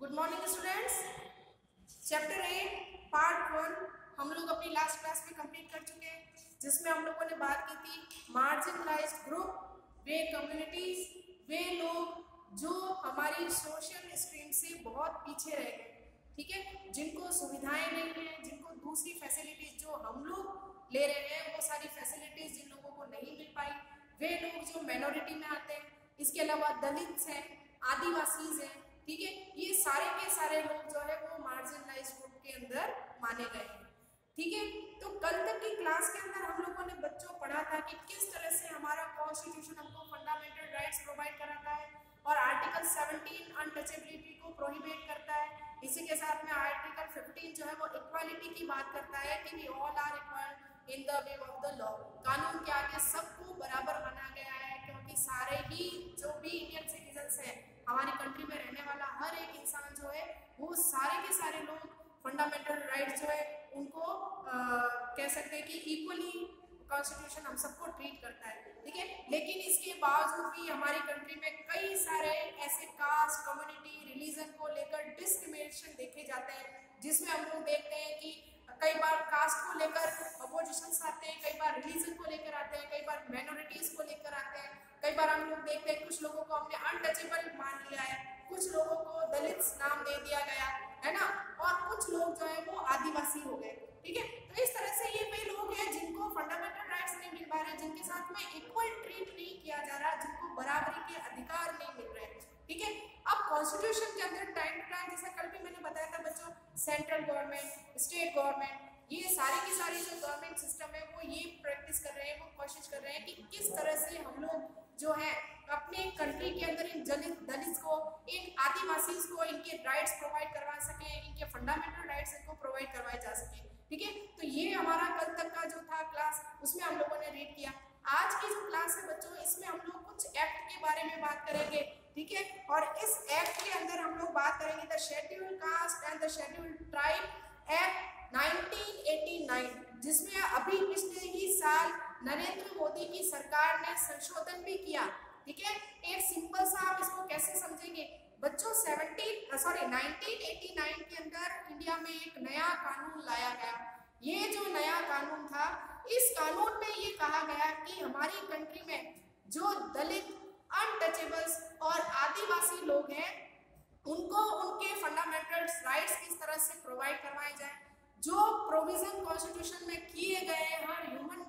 Good morning students. Chapter 8 part 1 हम लोग अपनी लास्ट क्लास में कंप्लीट कर चुके हैं, जिसमें हम लोगों ने बात की थी मार्जिनलाइज्ड ग्रुप, वे कम्युनिटीज, वे लोग जो हमारी सोशल स्ट्रीम से बहुत पीछे रह गए, ठीक है, जिनको सुविधाएं नहीं है, जिनको दूसरी फैसिलिटीज जो हम लोग ले रहे हैं वो सारी फैसिलिटीज जिन लोगों को नहीं मिल पाई, वे लोग जो माइनॉरिटी में आते हैं, इसके अलावा दलित हैं, आदिवासीज हैं, ठीक है, ये सारे के सारे लोग जो है वो मार्जिनलाइज्ड ग्रुप के अंदर माने गए हैं। ठीक है, तो कल तक की क्लास के अंदर हम लोगों ने बच्चों पढ़ा था कि किस तरह से हमारा कॉन्स्टिट्यूशन हमको फंडामेंटल राइट्स प्रोवाइड कराता है और आर्टिकल 17 अनटचेबिलिटी को प्रोहिबिट करता है। इसी के साथ में आर्टिकल 15 जो है वो इक्वालिटी की बात करता है कि we all are equal in the way of the law, कानून के आगे सबको बराबर माना गया है, क्योंकि सारे ही जो भी इंडियन सिटीजन्स हैं, हमारी कंट्री में रहने वाला हर एक इंसान जो है वो सारे के सारे लोग फंडामेंटल राइट्स जो है उनको कह सकते हैं कि इक्वली कॉन्स्टिट्यूशन हम सबको ट्रीट करता है, ठीक है। लेकिन इसके बावजूद भी हमारी कंट्री में कई सारे ऐसे कास्ट, कम्युनिटी, रिलीजन को लेकर डिस्क्रिमिनेशन देखे जाते हैं, जिसमें हम लोग देखते हैं कि कई बार कास्ट को लेकर अपोजिशंस आते हैं, कई बार रिलीजन को लेकर आते हैं, कई बार माइनॉरिटीज को लेकर आते हैं, कई बार हम लोग देखते हैं कुछ लोगों को हमने अनटचेबल मान लिया है, कुछ लोगों को दलित नाम दे दिया गया है ना, और कुछ लोग जो है वो आदिवासी हो गए, ठीक है। तो इस तरह से ये वे लोग हैं जिनको फंडामेंटल राइट्स नहीं मिल पा रहे, जिनके साथ में इक्वल ट्रीट नहीं किया जा रहा, जिनको बराबरी के अधिकार नहीं मिल रहे, ठीक है। अब कॉन्स्टिट्यूशन के अंदर टाइम टू टाइम, जैसा कल भी मैंने बताया था बच्चों, सेंट्रल गवर्नमेंट, स्टेट गवर्नमेंट, ये सारी की सारी जो गवर्नमेंट सिस्टम है वो ये प्रैक्टिस कर रहे हैं, वो कोशिश कर रहे हैं कि किस तरह से हम लोग जो है अपने कंट्री के अंदर इन दलित को, इन आदिवासी को इनके राइट्स प्रोवाइड करवा सके, इनके फंडामेंटल राइट्स इनको प्रोवाइड करवाए जा सके, ठीक है। तो ये हमारा कल तक का जो था क्लास, उसमें हम लोगों ने रीड किया। आज की जो क्लास है बच्चों, इसमें हम लोग कुछ एक्ट के बारे में बात करेंगे, ठीक है, और इस एक्ट के अंदर हम लोग बात करेंगे the scheduled caste and the scheduled tribe act 1989, जिसमें अभी पिछले ही साल नरेंद्र मोदी की सरकार ने संशोधन भी किया, ठीक है। एक सिंपल सा आप इसको कैसे समझेंगे बच्चों, 1989 के अंदर इंडिया में एक नया कानून लाया गया। ये जो नया कानून था, इस कानून में ये कहा गया कि हमारी कंट्री में जो दलित, अनटचेबल्स और आदिवासी लोग हैं उनको उनके फंडामेंटल राइट्स किस तरह से प्रोवाइड करवाए जाए, जो प्रोविजन कॉन्स्टिट्यूशन में किए गए हर ह्यूमन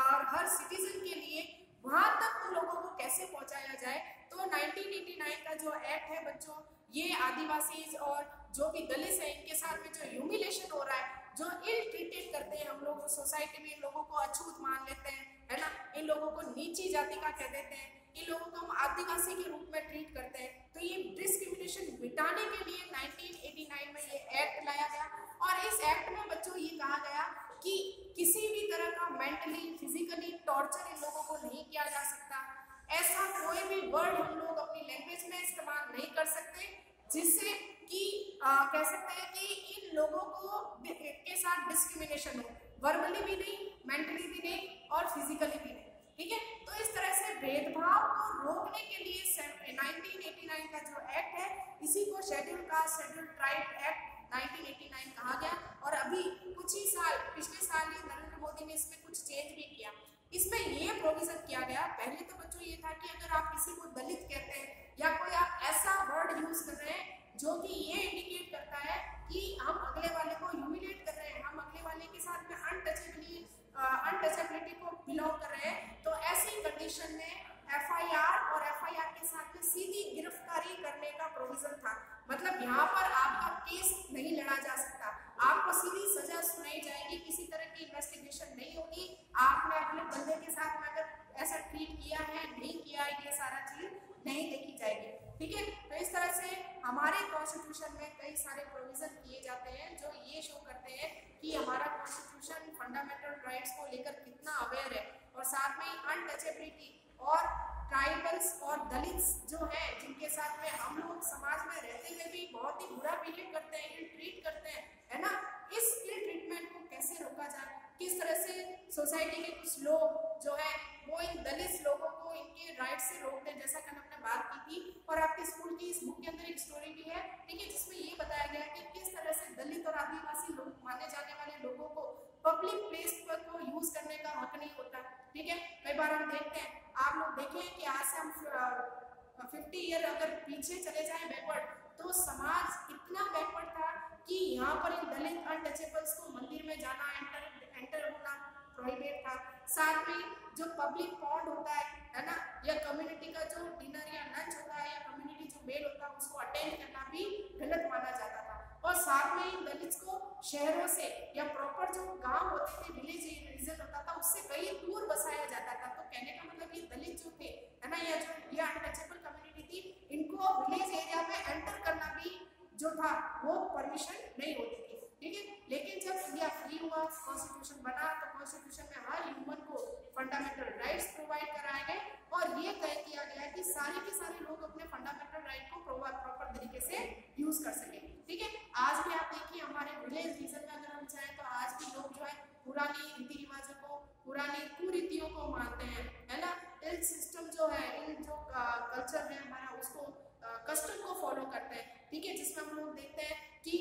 और हर सिटीजन के लिए वहां तक उन लोगों को कैसे पहुंचाया जाए। तो 1989 का जो एक्ट है बच्चों, ये आदिवासी और जो भी दलित है इनके साथ में जो ह्यूमिलेशन हो रहा है, जो इल ट्रीटेड करते हैं हम लोग सोसाइटी में, इन लोगों को अछूत मान लेते हैं, है ना, इन लोगों को नीची जाति का कह देते हैं, इन लोगों को हम आदिवासी के रूप में ट्रीट करते हैं। तो ये डिस्क्रिमिनेशन मिटाने के लिए 1989 में ये एक्ट लाया गया, और इस एक्ट में बच्चों ये कहा गया कि किसी भी तरह का मेंटली, फिजिकली टॉर्चर इन लोगों को नहीं किया जा सकता। ऐसा कोई भी वर्ड हम लोग अपनी लैंग्वेज में इस्तेमाल नहीं कर सकते जिससे कि कह सकते हैं कि इन लोगों को के साथ डिस्क्रिमिनेशन हो, वर्बली भी नहीं, मेंटली भी नहीं और फिजिकली भी नहीं, ठीक है। तो इस तरह से भेदभाव को रोकने के लिए 1989 का जो एक्ट है, इसी को schedule caste, schedule tribe act 1989 कहा गया। और अभी कुछ ही साल, पिछले साल ही नरेंद्र मोदी ने इसमें कुछ चेंज भी किया। इसमें ये प्रोविजन किया गया, पहले तो बच्चों ये था कि अगर आप किसी को दलित कहते हैं या कोई आप ऐसा वर्ड यूज कर रहे हैं जो कि ये इंडिकेट करता है कि हम अगले वाले को ह्यूमिलेट कर रहे हैं, हम अगले वाले के साथ में अनटचेबिलिटी को बिलोंग कर रहे हैं, तो ऐसी कंडीशन में एफआईआर और एफआईआर के साथ में सीधी गिरफ्तारी करने का प्रोविजन था। मतलब यहाँ पर आपका केस नहीं लड़ा जा सकता, आपको सीधी सजा सुनाई जाएगी, किसी तरह की इन्वेस्टिगेशन नहीं होगी, आपने अपने बंदे के साथ में अगर ऐसा ट्रीट किया है, नहीं किया है, ये सारा चीज नहीं देखी जाएगी, ठीक है। तो इस तरह से हमारे कॉन्स्टिट्यूशन में कई सारे प्रोविजन किए जाते हैं जो ये शो करते हैं कि हमारा कॉन्स्टिट्यूशन फंडामेंटल राइट्स को लेकर कितना अवेयर है, और साथ में अनटचेबिलिटी और ट्राइबल्स और दलित्स जो है जिनके साथ में हम लोग समाज में रहते हुए भी बहुत ही बुरा बिहेव करते हैं, इल ट्रीट करते हैं, है ना, इस इल ट्रीटमेंट को कैसे रोका जाए, किस तरह से सोसाइटी के कुछ लोग जो है वो इन दलित लोगों को इनके राइट से रोकते हैं, जैसा कल हमने बात की थी। और आपके स्कूल की इस बुक के अंदर एक स्टोरी भी है, ठीक है, जिसमें ये दलित और आदिवासी लोग माने जाने वाले लोगों को पब्लिक प्लेस पर को यूज करने का हक नहीं होता। ठीक है, कई बार हम देखते हैं, आप लोग देखें कि आज से हम 50 ईयर अगर पीछे चले जाएं बैकवर्ड, तो समाज इतना बैकवर्ड था कि यहाँ पर इन दलित अनटचेबल्स को मंदिर में जाना, एंटर होना प्रोहिबिट था। साथ में जो पब्लिक पॉन्ड होता है ना, या कम्युनिटी का जो डिनर या लंच होता है, या कम्युनिटी जो मेल होता है, उसको अटेंड करना भी गलत माना जाता था। और साथ में इन दलित्स को शहरों से या प्रॉपर जो गांव होते थे, विलेज रीजन होता था, उससे कहीं दूर बसाया जाता था। तो कहने का मतलब ये दलित जो थे, है ना, या जो ये अनटचेबल कम्युनिटी थी, इनको विलेज एरिया में एंटर करना भी जो था वो परमिशन नहीं होती थी। ठीक है, लेकिन जब इंडिया फ्री हुआ, कॉन्स्टिट्यूशन बना, तो कॉन्स्टिट्यूशन में हर ह्यूमन को फंडामेंटल राइट्स प्रोवाइड कराए गए और ये तय किया गया कि सारे के सारे लोग अपने फंडामेंटल राइट को प्रॉपर तरीके से यूज कर सके। ठीक है, आज भी आप देखिए हमारे विलेज रीजन में अगर हम चाहें तो आज भी लोग जो है पुरानी रीति रिवाजों को, पुरानी कुरीतियों को मानते हैं, है ना। इन सिस्टम जो है, इन जो कल्चर है हमारा, उसको कस्टम को फॉलो करते हैं। ठीक है, जिसमें हम लोग देखते हैं कि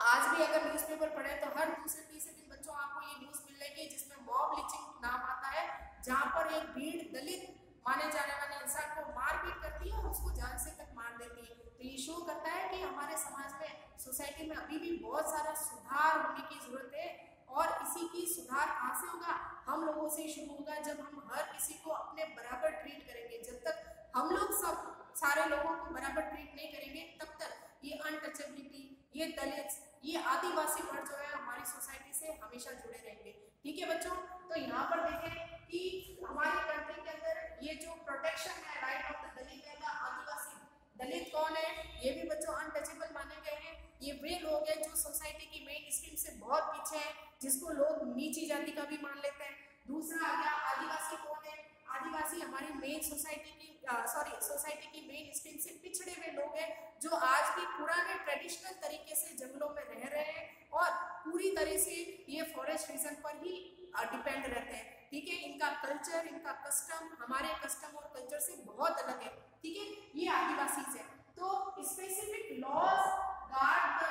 आज भी अगर न्यूज़पेपर पढ़े तो हर दूसरे तीसरे दिन बच्चों आपको ये न्यूज़ मिलेगी जिसमें मॉब लिंचिंग नाम आता है, जहां पर एक भीड़ दलित माने जाने वाले इंसान को मारपीट करती है और उसको जान से तक मार देती है। तो ये शो करता है कि हमारे समाज में, सोसाइटी में अभी भी बहुत सारा सुधार होने की जरूरत है। और इसी की सुधार कहाँ से होगा? हम लोगों से ही शुरू होगा, जब हम हर किसी को अपने बराबर ट्रीट करेंगे। जब तक हम लोग सब सारे लोगों को बराबर ट्रीट नहीं करेंगे, तब तक ये अनटचेबिलिटी, ये दलित, ये आदिवासी वर्ग जो है हमारी सोसाइटी से हमेशा जुड़े रहेंगे। ठीक है बच्चों, तो यहाँ पर देखें कि हमारी कंट्री के अंदर ये जो प्रोटेक्शन है राइट ऑफ द दलित है, आदिवासी दलित कौन है, ये भी बच्चों अनटचेबल माने गए हैं। ये वे लोग हैं जो सोसाइटी की मेन स्ट्रीम से बहुत पीछे हैं, जिसको लोग नीची जाति का भी मान लेते हैं। दूसरा आ गया आदिवासी कौन है? आदिवासी हमारी मेन सोसाइटी की सोसाइटी की मेन स्ट्रीम से पिछड़े हुए लोग हैं, जो आज भी पुराने ट्रेडिशनल तरीके से जंगलों में रह रहे हैं और पूरी तरह से ये फॉरेस्ट रीजन पर ही डिपेंड रहते हैं। ठीक है, इनका कल्चर, इनका कस्टम हमारे कस्टम और कल्चर से बहुत अलग है। ठीक है, ये आदिवासी है। तो specific laws guard the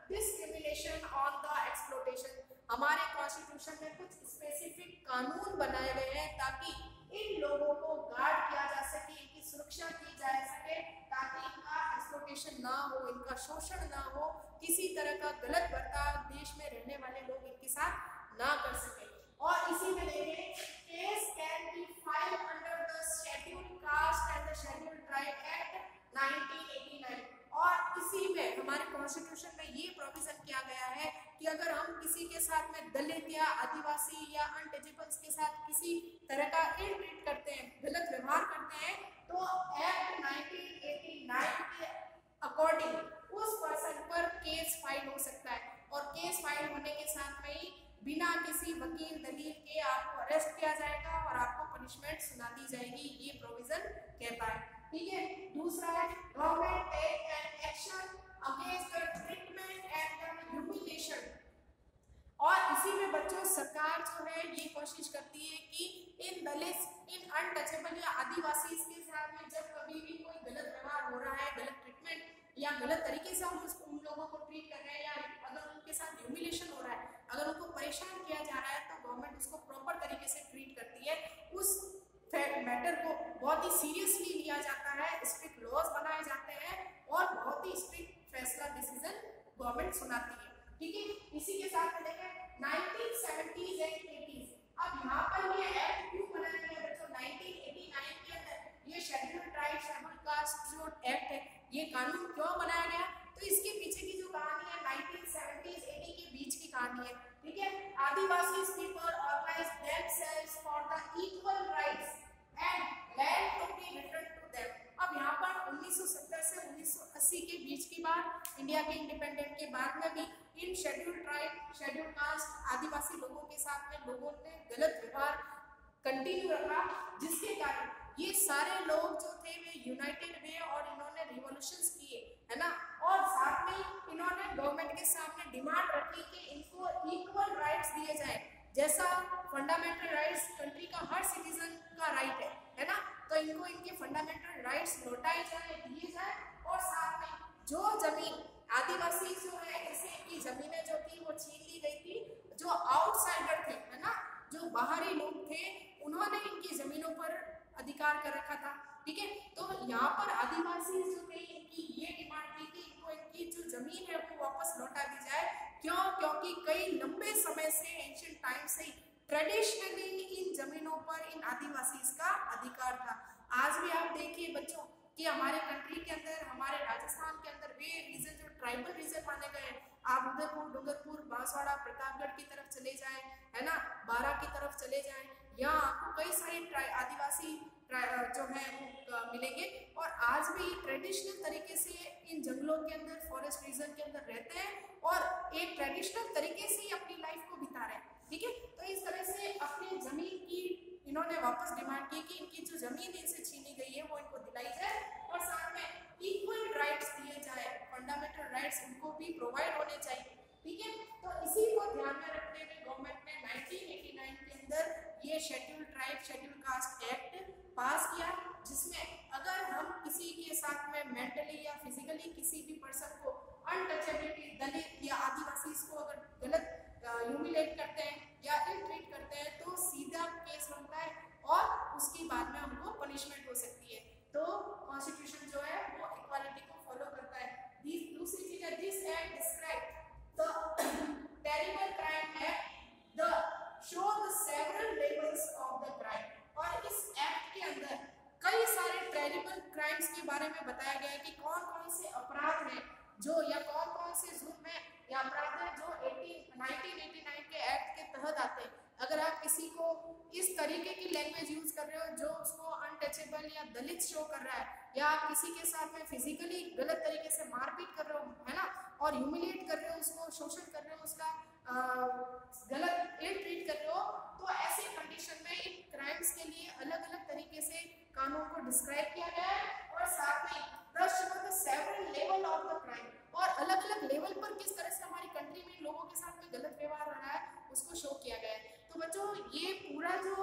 discrimination on the exploitation. हमारे कॉन्स्टिट्यूशन में कुछ स्पेसिफिक कानून बनाए गए हैं ताकि इन लोगों को गार्ड किया जा सके, इनकी सुरक्षा की जा सके, ताकि इनका एक्सप्लॉयटेशन ना हो, इनका शोषण ना हो, किसी तरह का गलत बर्ताव देश में रहने वाले लोग इनके साथ ना कर सके। और इसी में देखें, case can be filed under the scheduled caste and the scheduled tribe act 1989। और इसी में हमारे कॉन्स्टिट्यूशन में ये प्रोविजन किया गया है कि अगर हम किसी के साथ में दलित या आदिवासी या अनटचेबल्स के साथ किसी तरह का इल ट्रीट करते हैं, गलत व्यवहार करते हैं, तो एक्ट 1989 के अकॉर्डिंग उस पर्सन पर केस फाइल हो सकता है। और केस फाइल होने के साथ में ही बिना किसी वकील दलील के आपको अरेस्ट किया जाएगा और आपको पनिशमेंट सुना दी जाएगी, ये प्रोविजन कहता है। ठीक है, दूसरा है government take an action against the treatment and the humiliation. और इसी में बच्चों सरकार जो है ये कोशिश करती है कि इन दलित, इन अनटचेबल या आदिवासी के साथ में जब कभी भी कोई गलत व्यवहार हो रहा है, गलत ट्रीटमेंट या गलत तरीके से हम उन लोगों को ट्रीट कर रहे हैं, या अगर उनके साथ ह्यूमिलिएशन हो रहा है, अगर उनको परेशान किया जा रहा है, तो गवर्नमेंट उसको प्रॉपर तरीके से ट्रीट करती है। उस मैटर को बहुत ही सीरियसली लिया जाता है, स्ट्रिक्ट लॉज बनाए जाते हैं और बहुत ही स्ट्रिक्ट फैसला डिसीजन गवर्नमेंट सुनाती है। ठीक है, इसी के साथ देखें 1970s एंड 80s। अब यहाँ पर ये एक्ट क्यों बनाया गया बच्चों? 1989 के अंदर ये शेड्यूल्ड ट्राइब शेड्यूल्ड कास्ट जो एक्ट है, ये कानून क्यों बनाया गया? तो इसके पीछे की जो कहानी है 1970s 80 के बीच की कहानी है। ठीक है, Adivasi people organise themselves for the equal rights and land to be return to them. अब यहाँ पर 1970 से 1980 के बीच की बात, इंडिया के इंडिपेंडेंट के बाद में भी इन शेड्यूल्ड ट्राइब, शेड्यूल्ड कास्ट, आदिवासी लोगों के साथ में लोगों ने गलत व्यवहार कंटिन्यू रखा, जिसके कारण ये सारे लोग जो थे वे यूनाइटेड हुए और इन्होंने रिवॉल्यूशंस किए, है ना। और साथ में इन्होंने गवर्नमेंट के सामने डिमांड रखी कि इनको इक्वल राइट्स दिए जाए, जैसा फंडामेंटल राइट्स कंट्री का हर सिटीजन का राइट है ना। तो इनको इनके फंडामेंटल राइट्स लौटाए जाए, दिए जाए। और साथ में जो जमीन आदिवासी जो है इसे इनकी जमीनें जो थी वो छीन ली गई थी। जो आउटसाइडर थे, है ना, जो बाहरी लोग थे, उन्होंने इनकी जमीनों पर अधिकार कर रखा था। ठीक है, तो यहाँ पर आदिवासी जो थे इनकी ये डिमांड थी कि इनको इनकी जो जमीन है वो वापस लौटा दी जाए। क्यों? क्योंकि कई लंबे समय से, एंशिएंट टाइम से ट्रेडिशनली इन जमीनों पर इन आदिवासी का अधिकार था। आज भी आप देखिए बच्चों कि हमारे कंट्री के अंदर, हमारे राजस्थान के अंदर वे रीजन जो ट्राइबल रीजन माने गए हैं, आप उदयपुर, डूंगरपुर, बांसवाड़ा, प्रतापगढ़ की तरफ चले जाएं, है ना, बारा की तरफ चले जाएं, यहाँ आपको कई सारे आदिवासी जो है वो मिलेंगे। और आज भी ट्रेडिशनल तरीके से इन जंगलों के अंदर, फॉरेस्ट रीजन के अंदर रहते हैं और एक ट्रेडिशनल तरीके से ही अपनी लाइफ को बिता रहे हैं। ठीक है, तो इस तरह से अपनी जमीन की इन्होंने वापस डिमांड की कि इनकी जो जमीन इनसे छीनी गई है वो इनको दिलाई जाए और साथ में इक्वल राइट्स दिए जाए, फंडामेंटल राइट्स उनको भी प्रोवाइड होने चाहिए। ठीक है, तो इसी को ध्यान में रखते हुए गवर्नमेंट ने 1989 के अंदर ये schedule tribe schedule caste act पास किया, जिसमें अगर हम किसी के साथ में मेंटली या फिजिकली किसी भी पर्सन को अनटचेबिलिटी, दलित या आदिवासी को अगर गलत ह्यूमिलेट करते हैं या इल ट्रीट करते हैं तो सीधा केस बनता है और उसके बाद में हमको पनिशमेंट हो सकती है। तो कॉन्स्टिट्यूशन जो है वो इक्वालिटी को फॉलो करता है। दूसरी चीज है, this act describe the terrible crime act the show the several levels of the crime. और इस एक्ट के अंदर कई सारे टेरिबल क्राइम्स के बारे में बताया गया है कि कौन कौन से अपराध हैं जो, या कौन कौन से जुर्म है या अपराध है जो 1989 के एक्ट के तहत आते हैं। अगर आप किसी को इस तरीके की लैंग्वेज यूज कर रहे हो जो उसको अनटचेबल या दलित शो कर रहा है, या आप किसी के साथ में फिजिकली गलत तरीके से मारपीट कर रहे हो, है ना, और ह्यूमिलिएट कर रहे हो, उसको शोषण कर रहे हो, उसका गलत इल ट्रीट कर रहे हो, तो ऐसे कंडीशन में इन क्राइम्स के लिए अलग अलग तरीके से कानून को डिस्क्राइब किया गया है और साथ में the several level of the crime, और अलग अलग लेवल पर किस तरह से हमारी कंट्री में लोगों के साथ में गलत व्यवहार हो रहा है उसको शो किया गया है। तो बच्चों ये पूरा जो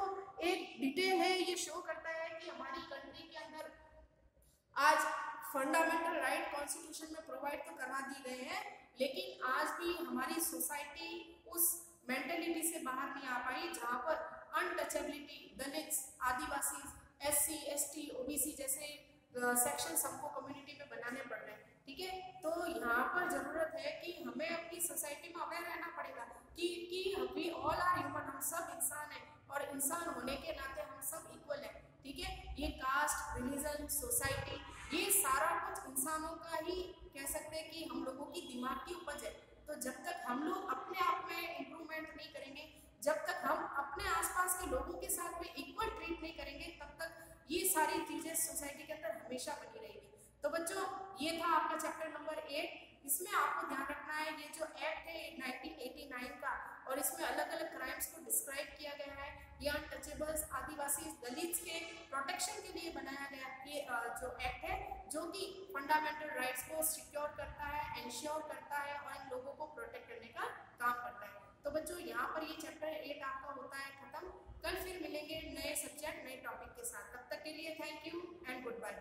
एक डिटेल है ये शो करता है कि हमारी कंट्री के अंदर आज फंडामेंटल राइट कॉन्स्टिट्यूशन में प्रोवाइड तो करवा दिए गए हैं, लेकिन आज भी हमारी सोसाइटी उस मेंटेलिटी से बाहर नहीं आ पाई जहाँ पर अनटचेबिलिटी, दलित, आदिवासी, SC, ST, OBC जैसे सेक्शन सबको कम्युनिटी में बनाने पड़ रहे हैं। ठीक है, तो यहाँ पर जरूरत है कि हमें अपनी सोसाइटी में अवेयर रहना पड़ेगा कि वी ऑल आर ह्यूमन, हम सब इंसान हैं और इंसान होने के नाते हम सब इक्वल हैं। ठीक है, ये कास्ट, रिलीजन, सोसाइटी, ये सारा कुछ इंसानों का ही कह सकते हैं कि हम लोगों की दिमाग की उपज है। तो जब तक हम लोग अपने आप में इम्प्रूवमेंट नहीं करेंगे, जब तक हम अपने आसपास के लोगों के साथ में इक्वल ट्रीट नहीं करेंगे, तब तक ये सारी चीजें सोसाइटी के अंदर हमेशा बनी रहेगी। तो बच्चों ये था आपका चैप्टर नंबर 8। इसमें आपको ध्यान रखना है ये जो एक्ट है 1989 का, और इसमें अलग अलग क्राइम्स को डिस्क्राइब किया गया है। ये अनटचेबल्स, आदिवासी, दलित के प्रोटेक्शन के लिए बनाया गया ये जो एक्ट है, जो कि फंडामेंटल राइट्स को सिक्योर करता है, एंश्योर करता है और इन लोगों को प्रोटेक्ट करने का काम करता है। तो बच्चों यहाँ पर ये चैप्टर 8 आपका होता है खत्म। कल फिर मिलेंगे नए सब्जेक्ट, नए टॉपिक के साथ। तब तक के लिए thank you and good bye.